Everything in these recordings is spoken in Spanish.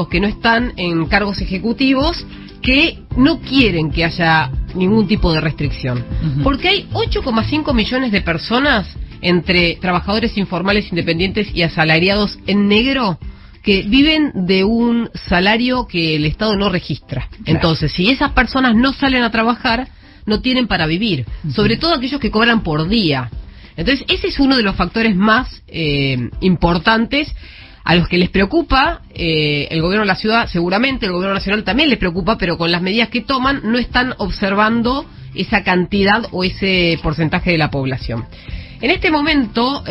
que no están en cargos ejecutivos que no quieren que haya ningún tipo de restricción. Porque hay 8,5 millones de personas entre trabajadores informales, independientes y asalariados en negro que viven de un salario que el Estado no registra. Entonces, si esas personas no salen a trabajar, no tienen para vivir, sobre todo aquellos que cobran por día. Entonces, ese es uno de los factores más importantes a los que les preocupa. El gobierno de la ciudad, seguramente, el gobierno nacional también les preocupa, pero con las medidas que toman no están observando esa cantidad o ese porcentaje de la población. En este momento,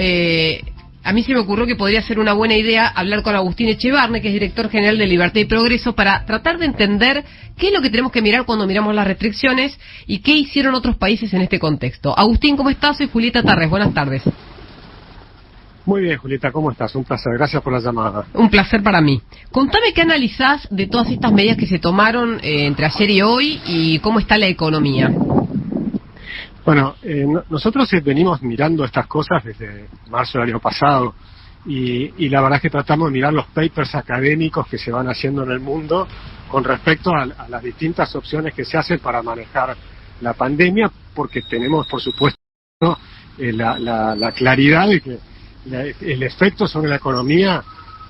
a mí se me ocurrió que podría ser una buena idea hablar con Agustín Echevarne, que es director general de Libertad y Progreso, para tratar de entender qué es lo que tenemos que mirar cuando miramos las restricciones y qué hicieron otros países en este contexto. Agustín, ¿cómo estás? Soy Julieta Tarres, buenas tardes. Muy bien, Julieta, ¿cómo estás? Un placer, gracias por la llamada. Un placer para mí. Contame qué analizás de todas estas medidas que se tomaron entre ayer y hoy y cómo está la economía. Bueno, nosotros venimos mirando estas cosas desde marzo del año pasado y la verdad es que tratamos de mirar los papers académicos que se van haciendo en el mundo con respecto a las distintas opciones que se hacen para manejar la pandemia, porque tenemos, por supuesto, la claridad de que el efecto sobre la economía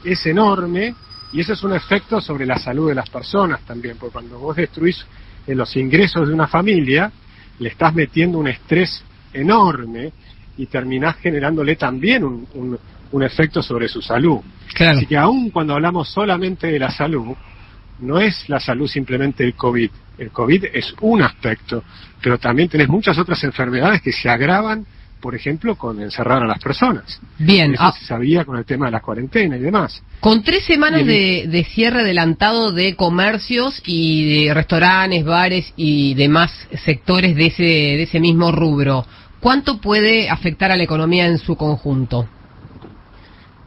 es enorme y eso es un efecto sobre la salud de las personas también, porque cuando vos destruís los ingresos de una familia, le estás metiendo un estrés enorme y terminás generándole también un efecto sobre su salud. Claro. Así que aún cuando hablamos solamente de la salud, no es la salud simplemente el COVID. El COVID es un aspecto, pero también tenés muchas otras enfermedades que se agravan, por ejemplo, con encerrar a las personas. Bien. Eso se sabía con el tema de la cuarentena y demás. Con 3 semanas de cierre adelantado de comercios y de restaurantes, bares y demás sectores de ese mismo rubro, ¿cuánto puede afectar a la economía en su conjunto?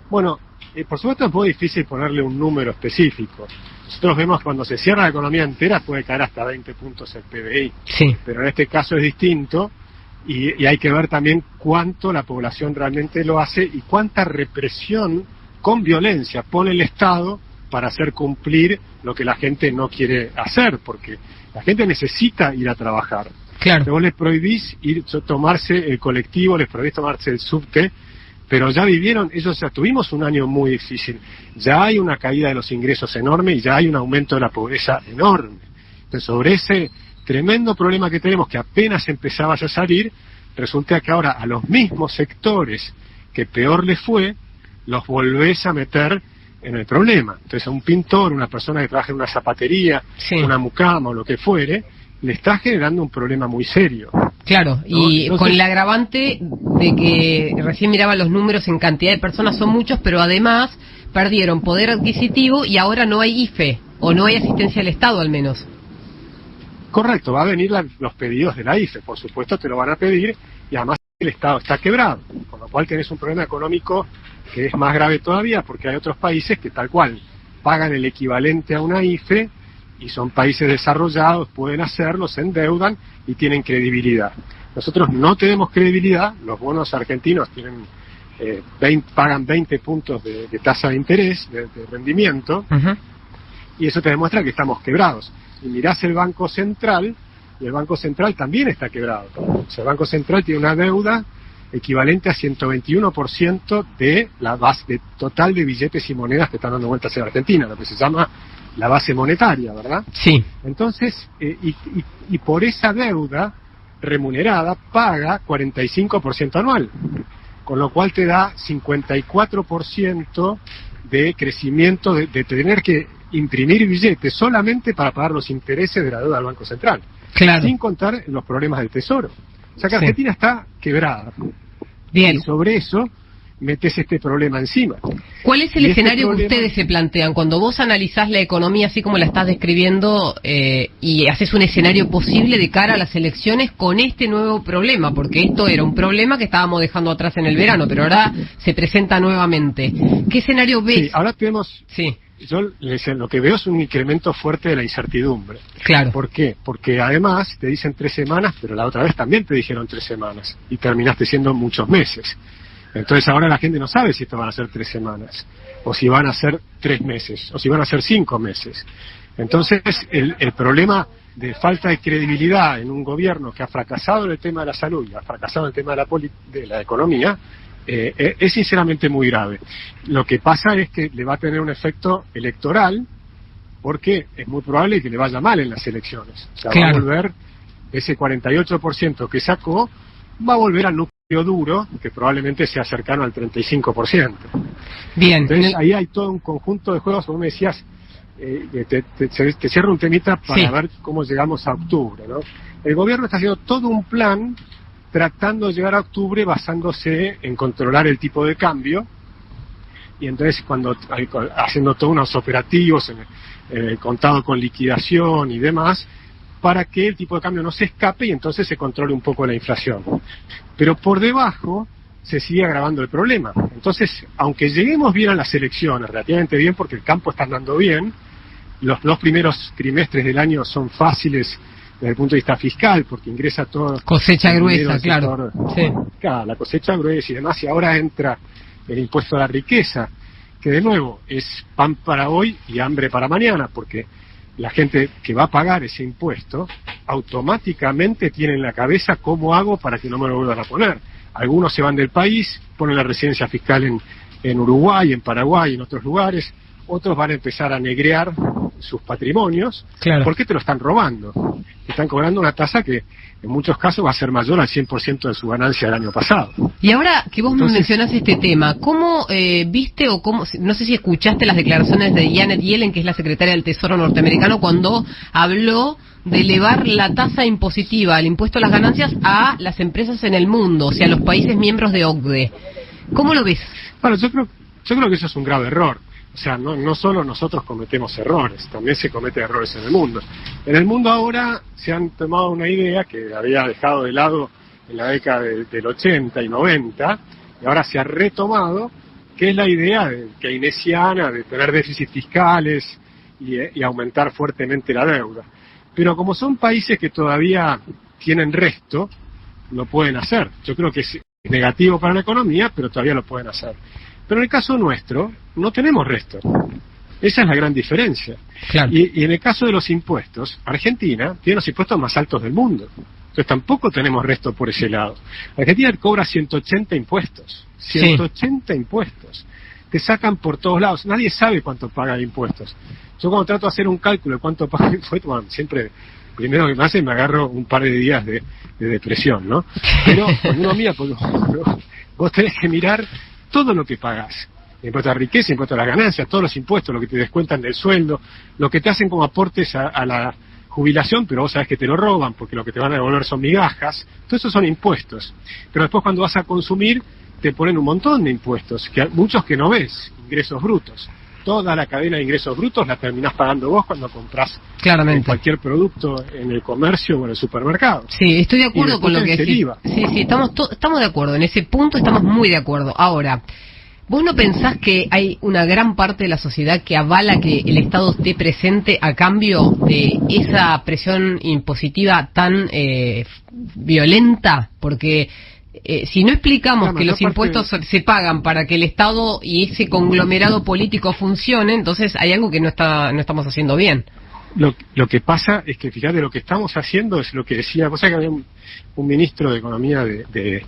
Bueno, por supuesto es muy difícil ponerle un número específico. Nosotros vemos cuando se cierra la economía entera puede caer hasta 20 puntos el PBI. Sí. Pero en este caso es distinto. Y hay que ver también cuánto la población realmente lo hace y cuánta represión con violencia pone el Estado para hacer cumplir lo que la gente no quiere hacer, porque la gente necesita ir a trabajar. Claro. Vos les prohibís tomarse el colectivo, les prohibís tomarse el subte, pero ya vivieron, ellos ya tuvimos un año muy difícil, ya hay una caída de los ingresos enorme y ya hay un aumento de la pobreza enorme. Entonces, sobre ese tremendo problema que tenemos, que apenas empezaba a salir, resulta que ahora a los mismos sectores que peor les fue, los volvés a meter en el problema. Entonces a un pintor, una persona que trabaja en una zapatería, sí, una mucama o lo que fuere, le está generando un problema muy serio. Claro, ¿no? Y entonces, con el agravante de que recién miraba los números en cantidad de personas, son muchos, pero además perdieron poder adquisitivo y ahora no hay IFE, o no hay asistencia del Estado al menos. Correcto, va a venir los pedidos de la IFE, por supuesto te lo van a pedir, y además el Estado está quebrado, con lo cual tenés un problema económico que es más grave todavía, porque hay otros países que tal cual pagan el equivalente a una IFE, y son países desarrollados, pueden hacerlo, se endeudan y tienen credibilidad. Nosotros no tenemos credibilidad, los bonos argentinos tienen pagan 20 puntos de tasa de interés, de rendimiento, y eso te demuestra que estamos quebrados. Y mirás el Banco Central, y el Banco Central también está quebrado. O sea, el Banco Central tiene una deuda equivalente a 121% de la base total de billetes y monedas que están dando vueltas en Argentina, lo que se llama la base monetaria, ¿verdad? Sí. Entonces, y por esa deuda remunerada paga 45% anual, con lo cual te da 54% de crecimiento de tener que imprimir billetes solamente para pagar los intereses de la deuda del Banco Central. Claro. Sin contar los problemas del Tesoro. O sea que Argentina está quebrada. Bien. Y sobre eso metes este problema encima. ¿Cuál es el escenario que ustedes se plantean cuando vos analizás la economía así como la estás describiendo y haces un escenario posible de cara a las elecciones con este nuevo problema? Porque esto era un problema que estábamos dejando atrás en el verano, pero ahora se presenta nuevamente. ¿Qué escenario ves? Sí, ahora tenemos... Sí. Yo lo que veo es un incremento fuerte de la incertidumbre. Claro. ¿Por qué? Porque además te dicen 3 semanas, pero la otra vez también te dijeron 3 semanas y terminaste siendo muchos meses. Entonces ahora la gente no sabe si esto van a ser 3 semanas, o si van a ser 3 meses, o si van a ser 5 meses. Entonces el problema de falta de credibilidad en un gobierno que ha fracasado en el tema de la salud y ha fracasado en el tema de la economía, es sinceramente muy grave. Lo que pasa es que le va a tener un efecto electoral, porque es muy probable que le vaya mal en las elecciones. O sea, claro, va a volver ese 48% que sacó, va a volver al núcleo duro, que probablemente sea cercano al 35%. Bien. Entonces ahí hay todo un conjunto de juegos, como me decías, te cierro un temita para ver cómo llegamos a octubre, ¿no? El gobierno está haciendo todo un plan tratando de llegar a octubre basándose en controlar el tipo de cambio, y entonces haciendo todos unos operativos en el contado con liquidación y demás, para que el tipo de cambio no se escape y entonces se controle un poco la inflación. Pero por debajo se sigue agravando el problema. Entonces, aunque lleguemos bien a las elecciones, relativamente bien, porque el campo está andando bien, los 2 primeros trimestres del año son fáciles desde el punto de vista fiscal, porque ingresa todo... Cosecha gruesa, claro. Sí. Claro, la cosecha gruesa y demás, y ahora entra el impuesto a la riqueza, que de nuevo es pan para hoy y hambre para mañana, porque la gente que va a pagar ese impuesto automáticamente tiene en la cabeza cómo hago para que no me lo vuelvan a poner. Algunos se van del país, ponen la residencia fiscal en Uruguay, en Paraguay, en otros lugares. Otros van a empezar a negrear sus patrimonios, claro, porque te lo están robando. Te están cobrando una tasa que en muchos casos va a ser mayor al 100% de su ganancia del año pasado. Y ahora que vos mencionás este tema, ¿cómo viste o cómo, no sé si escuchaste las declaraciones de Janet Yellen, que es la secretaria del Tesoro norteamericano, cuando habló de elevar la tasa impositiva, el impuesto a las ganancias, a las empresas en el mundo, o sea, a los países miembros de OCDE? ¿Cómo lo ves? Bueno, yo creo que eso es un grave error. O sea, no solo nosotros cometemos errores, también se cometen errores en el mundo. En el mundo ahora se han tomado una idea que había dejado de lado en la década del 80 y 90, y ahora se ha retomado, que es la idea keynesiana de tener déficits fiscales y aumentar fuertemente la deuda. Pero como son países que todavía tienen resto, lo pueden hacer. Yo creo que es negativo para la economía, pero todavía lo pueden hacer. Pero en el caso nuestro, no tenemos resto. Esa es la gran diferencia. Claro. Y en el caso de los impuestos, Argentina tiene los impuestos más altos del mundo. Entonces tampoco tenemos resto por ese lado. Argentina cobra 180 impuestos. 180 impuestos. Te sacan por todos lados. Nadie sabe cuánto paga de impuestos. Yo cuando trato de hacer un cálculo de cuánto paga de impuestos, bueno, siempre, primero que me hace, me agarro un par de días de depresión, ¿no? Pero cuando uno mira, pues, vos tenés que mirar todo lo que pagás. Impuesto a la riqueza, impuesto a las ganancias, todos los impuestos, lo que te descuentan del sueldo, lo que te hacen como aportes a la jubilación, pero vos sabés que te lo roban porque lo que te van a devolver son migajas. Todo eso son impuestos. Pero después cuando vas a consumir, te ponen un montón de impuestos, muchos que no ves, ingresos brutos. Toda la cadena de ingresos brutos la terminás pagando vos cuando comprás cualquier producto en el comercio o en el supermercado. Sí, estoy de acuerdo con lo que decís. Sí, estamos de acuerdo. En ese punto estamos muy de acuerdo. Ahora, ¿vos no pensás que hay una gran parte de la sociedad que avala que el Estado esté presente a cambio de esa presión impositiva tan violenta? Porque si no explicamos que los impuestos se pagan para que el Estado y ese conglomerado político funcione, entonces hay algo que no estamos haciendo bien. Lo que pasa es que, fíjate, lo que estamos haciendo es lo que decía, vos sabés que había un ministro de Economía que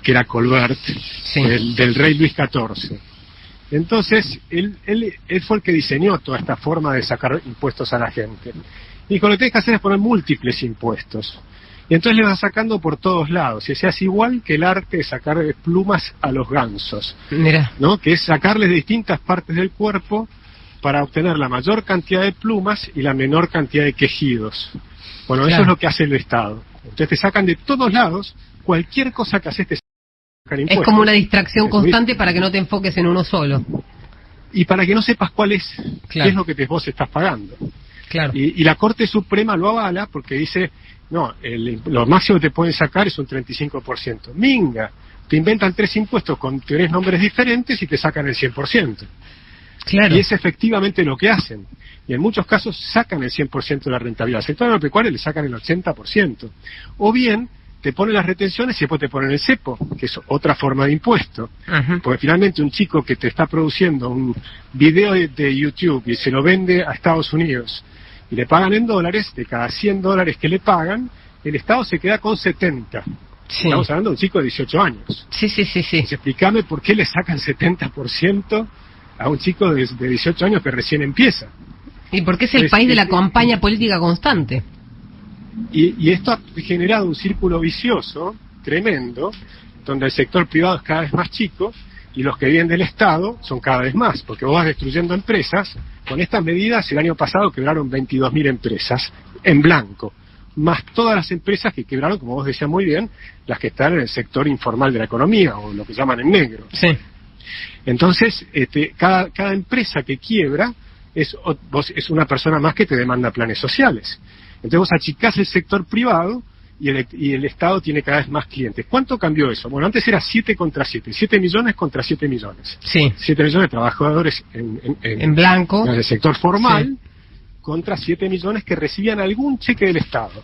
era Colbert, sí, del rey Luis XIV. Entonces, él fue el que diseñó toda esta forma de sacar impuestos a la gente. Dijo, lo que tenés que hacer es poner múltiples impuestos. Y entonces le vas sacando por todos lados. Y se hace igual que el arte de sacar plumas a los gansos. Mira, ¿no? Que es sacarles de distintas partes del cuerpo para obtener la mayor cantidad de plumas y la menor cantidad de quejidos. Bueno, claro, eso es lo que hace el Estado. Entonces te sacan de todos lados, cualquier cosa que haces te sacan impuestos. Es como una distracción constante para que no te enfoques en uno solo. Y para que no sepas cuál es, claro, qué es lo que vos estás pagando. Claro. Y la Corte Suprema lo avala porque dice, no, lo máximo que te pueden sacar es un 35%. Minga, te inventan 3 impuestos con 3 nombres diferentes y te sacan el 100%. Claro. Y es efectivamente lo que hacen. Y en muchos casos sacan el 100% de la rentabilidad. Al sector agropecuario le sacan el 80%. O bien te ponen las retenciones y después te ponen el cepo, que es otra forma de impuesto. Porque finalmente un chico que te está produciendo un video de YouTube y se lo vende a Estados Unidos y le pagan en dólares, de cada $100 que le pagan, el Estado se queda con 70. Sí. Estamos hablando de un chico de 18 años. Sí. Entonces, explícame por qué le sacan 70% a un chico de 18 años que recién empieza. Y porque es el país de la campaña política constante. Y esto ha generado un círculo vicioso tremendo, donde el sector privado es cada vez más chico y los que viven del Estado son cada vez más, porque vos vas destruyendo empresas. Con estas medidas, el año pasado quebraron 22.000 empresas en blanco, más todas las empresas que quebraron, como vos decías muy bien, las que están en el sector informal de la economía, o lo que llaman en negro. Sí. Entonces, cada empresa que quiebra es una persona más que te demanda planes sociales. Entonces vos achicás el sector privado y el Estado tiene cada vez más clientes. ¿Cuánto cambió eso? Bueno, antes era 7 contra 7, 7 millones contra 7 millones. Sí. 7 millones de trabajadores en blanco, en el sector formal, sí, contra 7 millones que recibían algún cheque del Estado,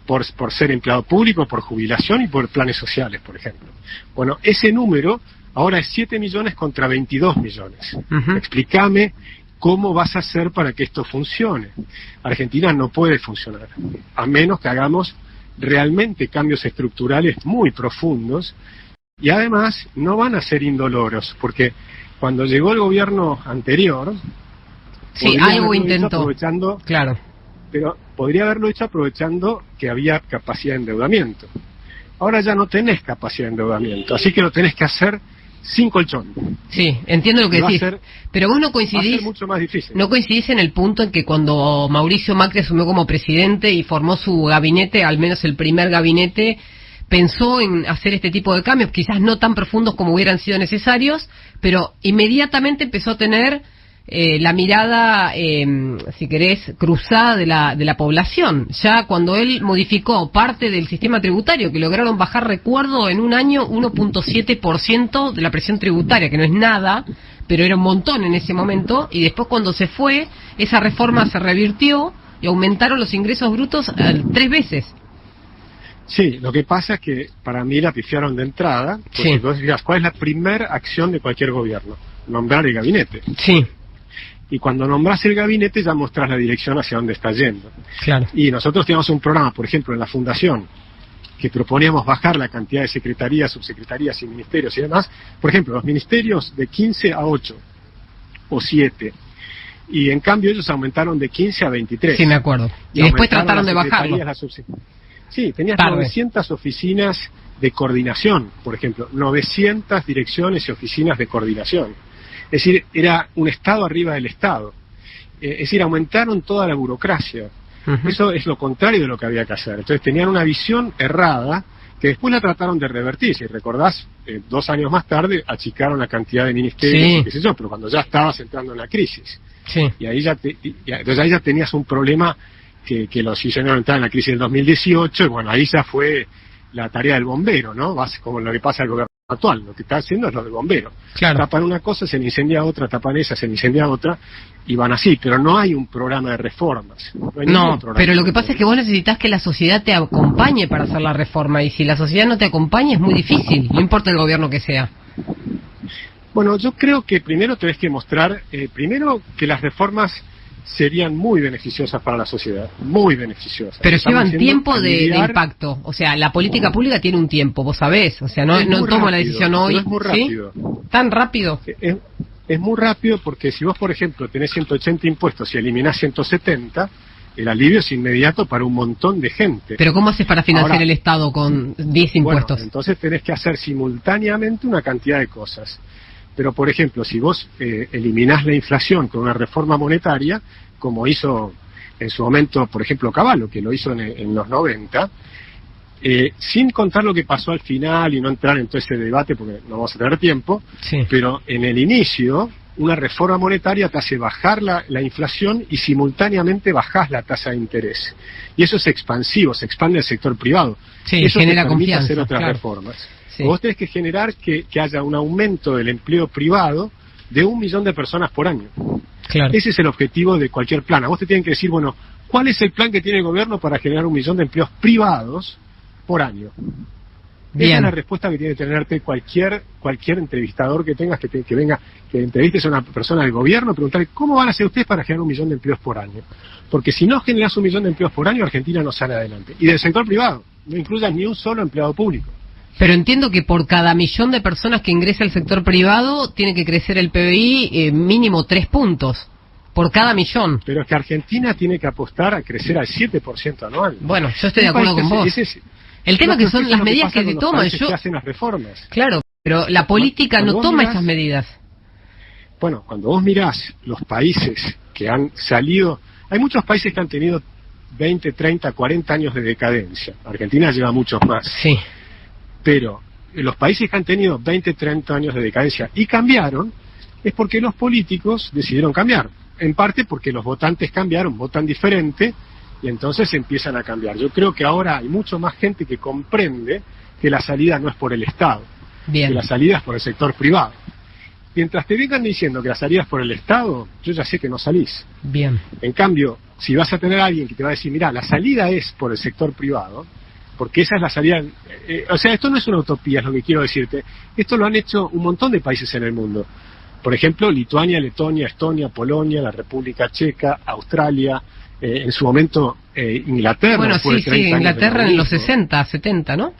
por ser empleado público, por jubilación y por planes sociales, por ejemplo. Bueno, ese número ahora es 7 millones contra 22 millones. Explícame ¿cómo vas a hacer para que esto funcione? Argentina no puede funcionar, a menos que hagamos realmente cambios estructurales muy profundos, y además no van a ser indoloros, porque cuando llegó el gobierno anterior, sí, algo intentó, claro, pero podría haberlo hecho aprovechando que había capacidad de endeudamiento. Ahora ya no tenés capacidad de endeudamiento, así que lo tenés que hacer sin colchón. Sí, entiendo lo que decís, pero vos no coincidís, va a ser mucho más difícil. No coincidís en el punto en que cuando Mauricio Macri asumió como presidente y formó su gabinete, al menos el primer gabinete, pensó en hacer este tipo de cambios, quizás no tan profundos como hubieran sido necesarios, pero inmediatamente empezó a tener la mirada, si querés, cruzada de la población. Ya cuando él modificó parte del sistema tributario, que lograron bajar, recuerdo, en un año 1.7% de la presión tributaria, que no es nada, pero era un montón en ese momento, y después cuando se fue, esa reforma se revirtió y aumentaron los ingresos brutos 3 veces. Sí, lo que pasa es que para mí la pifiaron de entrada, porque sí, vos dirás, ¿cuál es la primera acción de cualquier gobierno? Nombrar el gabinete. Sí. Y cuando nombrás el gabinete ya mostrás la dirección hacia dónde está yendo. Claro. Y nosotros teníamos un programa, por ejemplo, en la Fundación, que proponíamos bajar la cantidad de secretarías, subsecretarías y ministerios y demás. Por ejemplo, los ministerios de 15 a 8 o 7. Y en cambio ellos aumentaron de 15 a 23. Sí, me acuerdo. Y después trataron de bajarlo. Sí, tenías 900 oficinas de coordinación, por ejemplo, 900 direcciones y oficinas de coordinación. Es decir, era un Estado arriba del Estado. Es decir, aumentaron toda la burocracia. Eso es lo contrario de lo que había que hacer. Entonces tenían una visión errada que después la trataron de revertir. Si recordás, 2 años más tarde achicaron la cantidad de ministerios, sí, y qué sé yo, pero cuando ya estabas entrando en la crisis. Sí. Y ahí entonces ahí ya tenías un problema que los hicieron entrar en la crisis del 2018, y bueno, ahí ya fue la tarea del bombero, ¿no? Como lo que pasa al gobierno actual, lo que está haciendo es lo del bombero. Claro. Tapan una cosa, se le incendia otra, tapan esa, se le incendia otra, y van así, pero no hay un programa de reformas. No, pero lo que pasa es que vos necesitas que la sociedad te acompañe para hacer la reforma, y si la sociedad no te acompaña es muy difícil, no importa el gobierno que sea. Bueno, yo creo que primero tenés que mostrar, primero que las reformas serían muy beneficiosas para la sociedad, muy beneficiosas. Pero llevan tiempo de impacto, o sea, la política pública tiene un tiempo, vos sabés, o sea, no tomo la decisión hoy. Es muy rápido. ¿Sí? ¿Tan rápido? Es muy rápido porque si vos, por ejemplo, tenés 180 impuestos y eliminás 170, el alivio es inmediato para un montón de gente. ¿Pero cómo haces para financiar el Estado con 10 impuestos? Bueno, entonces tenés que hacer simultáneamente una cantidad de cosas. Pero, por ejemplo, si vos eliminás la inflación con una reforma monetaria, como hizo en su momento, por ejemplo, Cavallo, que lo hizo en los 90, sin contar lo que pasó al final y no entrar en todo ese debate porque no vamos a tener tiempo, sí, pero en el inicio, una reforma monetaria te hace bajar la inflación y simultáneamente bajás la tasa de interés. Y eso es expansivo, se expande el sector privado. Sí, eso genera te permite confianza, hacer otras reformas. Sí. Vos tenés que generar que haya un aumento del empleo privado de 1 millón de personas por año. Claro. Ese es el objetivo de cualquier plan. A vos te tienen que decir, bueno, ¿cuál es el plan que tiene el gobierno para generar 1 millón de empleos privados por año. Bien. Esa es la respuesta que tiene que tenerte cualquier entrevistador que tengas, que venga, que entrevistes a una persona del gobierno, preguntarle cómo van a hacer ustedes para generar 1 millón de empleos por año. Porque si no generas 1 millón de empleos por año, Argentina no sale adelante. Y del sector privado, no incluyas ni un solo empleado público. Pero entiendo que por cada millón de personas que ingresa al sector privado, tiene que crecer el PBI mínimo 3 puntos. Por cada millón. Pero es que Argentina tiene que apostar a crecer al 7% anual. Bueno, yo estoy de acuerdo con vos. El tema que son las medidas que se toman. Que hacen las reformas. Claro, pero la política no toma esas medidas. Bueno, cuando vos mirás los países que han salido, hay muchos países que han tenido 20, 30, 40 años de decadencia. Argentina lleva muchos más. Sí. Pero los países que han tenido 20, 30 años de decadencia y cambiaron, es porque los políticos decidieron cambiar. En parte porque los votantes cambiaron, votan diferente, y entonces empiezan a cambiar. Yo creo que ahora hay mucho más gente que comprende que la salida no es por el Estado, Bien. que la salida es por el sector privado. Mientras te vengan diciendo que la salida es por el Estado, yo ya sé que no salís. Bien. En cambio, si vas a tener a alguien que te va a decir, mira, la salida es por el sector privado, porque esa es la salida... o sea, esto no es una utopía, es lo que quiero decirte. Esto lo han hecho un montón de países en el mundo. Por ejemplo, Lituania, Letonia, Estonia, Polonia, la República Checa, Australia, en su momento Inglaterra. Bueno, sí, Inglaterra en los 60, 70, ¿no?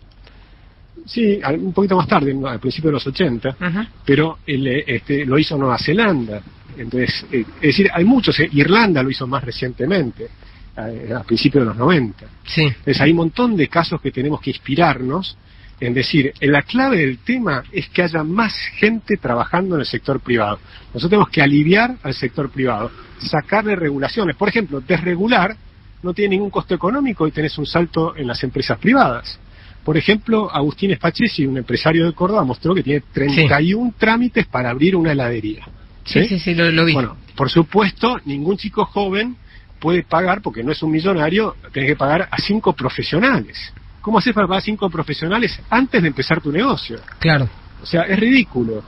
Sí, un poquito más tarde, al principio de los 80, pero lo hizo Nueva Zelanda. Entonces, es decir, hay muchos, Irlanda lo hizo más recientemente, a principios de los 90. Sí. Entonces, hay un montón de casos que tenemos que inspirarnos en decir, la clave del tema es que haya más gente trabajando en el sector privado. Nosotros tenemos que aliviar al sector privado, sacarle regulaciones. Por ejemplo, desregular no tiene ningún costo económico y tenés un salto en las empresas privadas. Por ejemplo, Agustín Espachesi, un empresario de Córdoba, mostró que tiene 31 trámites para abrir una heladería. Sí, lo vi. Bueno, por supuesto, ningún chico joven puede pagar, porque no es un millonario, tenés que pagar a 5 profesionales. ¿Cómo haces para pagar 5 profesionales antes de empezar tu negocio? Claro. O sea, es ridículo.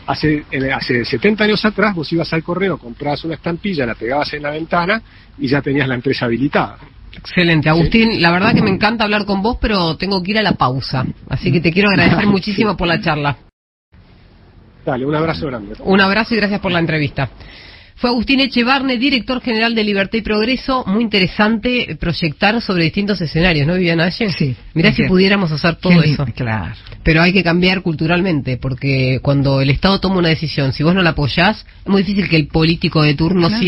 Hace 70 años atrás vos ibas al correo, comprabas una estampilla, la pegabas en la ventana y ya tenías la empresa habilitada. Excelente, Agustín, la verdad que me encanta hablar con vos, pero tengo que ir a la pausa. Así que te quiero agradecer muchísimo por la charla. Dale, un abrazo grande. Un abrazo y gracias por la entrevista. Fue Agustín Echevarne, director general de Libertad y Progreso. Muy interesante proyectar sobre distintos escenarios, ¿no, Viviana Aye? Sí. Mirá si pudiéramos hacer todo eso. Claro. Pero hay que cambiar culturalmente, porque cuando el Estado toma una decisión, si vos no la apoyás, es muy difícil que el político de turno siga